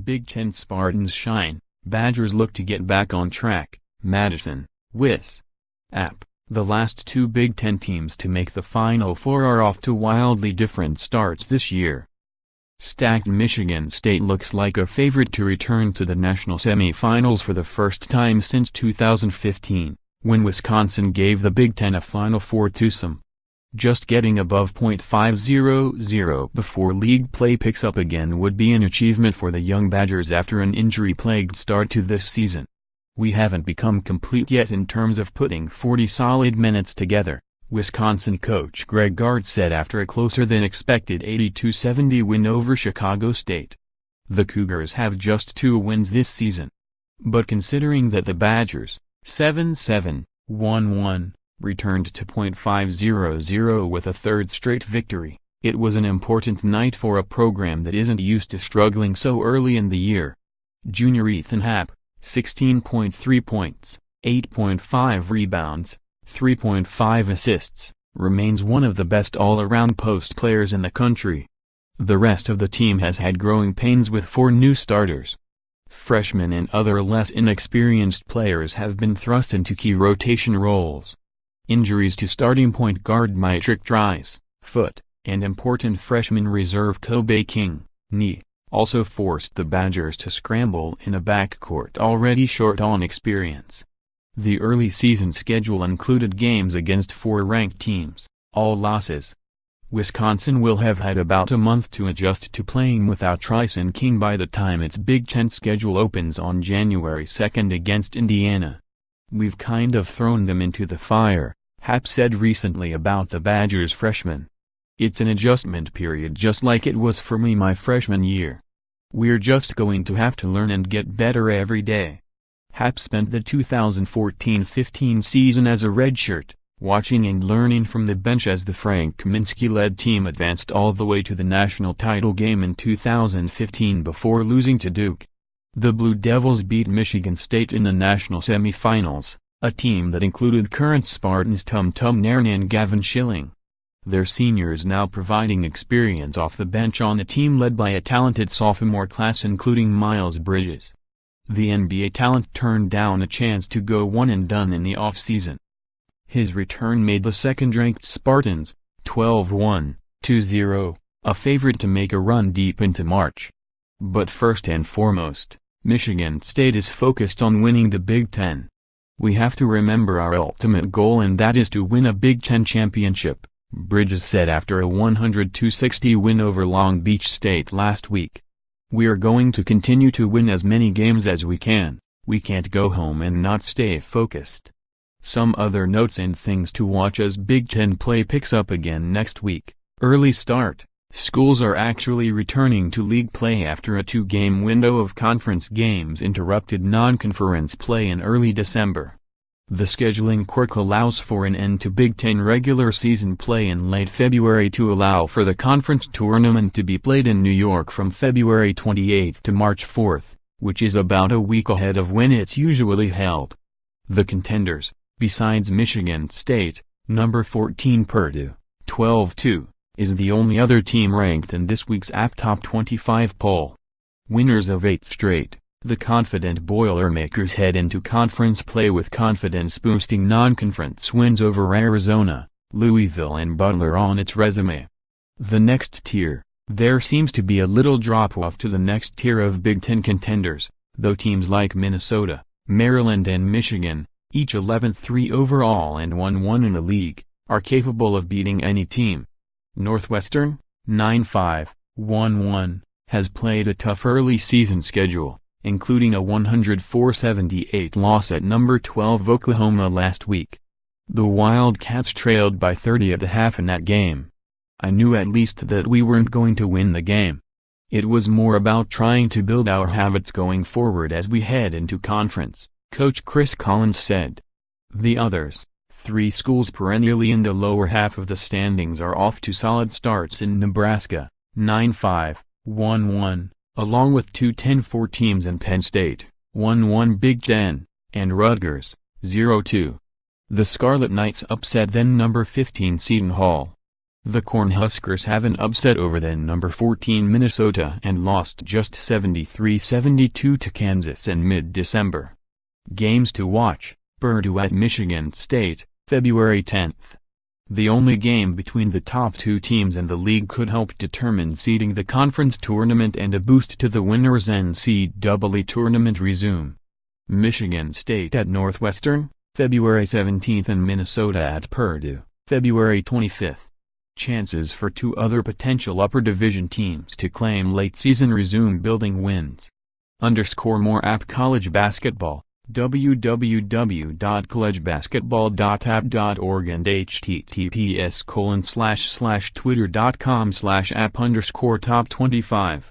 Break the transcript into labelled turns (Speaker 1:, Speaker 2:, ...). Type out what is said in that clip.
Speaker 1: Big Ten Spartans shine, Badgers look to get back on track, MADISON, Wis. App. The last two Big Ten teams to make the Final Four are off to wildly different starts this year. Stacked Michigan State looks like a favorite to return to the national semifinals for the first time since 2015, when Wisconsin gave the Big Ten a Final Four twosome. Just getting above .500 before league play picks up again would be an achievement for the young Badgers after an injury-plagued start to this season. "We haven't become complete yet in terms of putting 40 solid minutes together," Wisconsin coach Greg Gard said after a closer-than-expected 82-70 win over Chicago State. The Cougars have just 2 wins this season. But considering that the Badgers, 7-7-1-1, returned to .500 with a third straight victory, it was an important night for a program that isn't used to struggling so early in the year. Junior Ethan Happ, 16.3 points, 8.5 rebounds, 3.5 assists, remains one of the best all-around post players in the country. The rest of the team has had growing pains with 4 new starters. Freshmen and other less inexperienced players have been thrust into key rotation roles. Injuries to starting point guard Mike Dries, foot, and important freshman reserve Kobe King, knee, also forced the Badgers to scramble in a backcourt already short on experience. The early season schedule included games against 4 ranked teams, all losses. Wisconsin will have had about a month to adjust to playing without Tryson King by the time its Big Ten schedule opens on January 2 against Indiana. "We've kind of thrown them into the fire," Happ said recently about the Badgers freshmen. "It's an adjustment period just like it was for me my freshman year. We're just going to have to learn and get better every day." Happ spent the 2014-15 season as a redshirt, watching and learning from the bench as the Frank Kaminsky-led team advanced all the way to the national title game in 2015 before losing to Duke. The Blue Devils beat Michigan State in the national semifinals, a team that included current Spartans Tum Nairn and Gavin Schilling. Their seniors now providing experience off the bench on a team led by a talented sophomore class including Miles Bridges. The NBA talent turned down a chance to go one and done in the offseason. His return made the second-ranked Spartans, 12-1-2-0, a favorite to make a run deep into March. But first and foremost, Michigan State is focused on winning the Big Ten. "We have to remember our ultimate goal and that is to win a Big Ten championship," Bridges said after a 102-60 win over Long Beach State last week. "We're going to continue to win as many games as we can, we can't go home and not stay focused." Some other notes and things to watch as Big Ten play picks up again next week. Early start. Schools are actually returning to league play after a 2-game window of conference games interrupted non-conference play in early December. The scheduling quirk allows for an end to Big Ten regular season play in late February to allow for the conference tournament to be played in New York from February 28 to March 4, which is about a week ahead of when it's usually held. The contenders, besides Michigan State, number 14 Purdue, 12-2. Is the only other team ranked in this week's App Top 25 poll. Winners of 8 straight, the confident Boilermakers head into conference play with confidence-boosting non-conference wins over Arizona, Louisville and Butler on its resume. The next tier, there seems to be a little drop-off to the next tier of Big Ten contenders, though teams like Minnesota, Maryland and Michigan, each 11-3 overall and 1-1 in the league, are capable of beating any team. Northwestern, 9-5-1-1, has played a tough early season schedule, including a 104-78 loss at number 12 Oklahoma last week. The Wildcats trailed by 30 at the half in that game. "I knew at least that we weren't going to win the game. It was more about trying to build our habits going forward as we head into conference," Coach Chris Collins said. The others, 3 schools perennially in the lower half of the standings, are off to solid starts in Nebraska, 9-5-1-1, along with 2 10-4 teams in Penn State, 1-1 Big Ten, and Rutgers, 0-2. The Scarlet Knights upset then number 15 Seton Hall. The Cornhuskers have an upset over then number 14 Minnesota and lost just 73-72 to Kansas in mid-December. Games to watch: Purdue at Michigan State, February 10th. The only game between the top two teams in the league could help determine seeding the conference tournament and a boost to the winners' NCAA tournament resume. Michigan State at Northwestern, February 17th and Minnesota at Purdue, February 25th. Chances for two other potential upper division teams to claim late season resume building wins. More app college basketball, www.collegebasketball.app.org and https://twitter.com/app_top25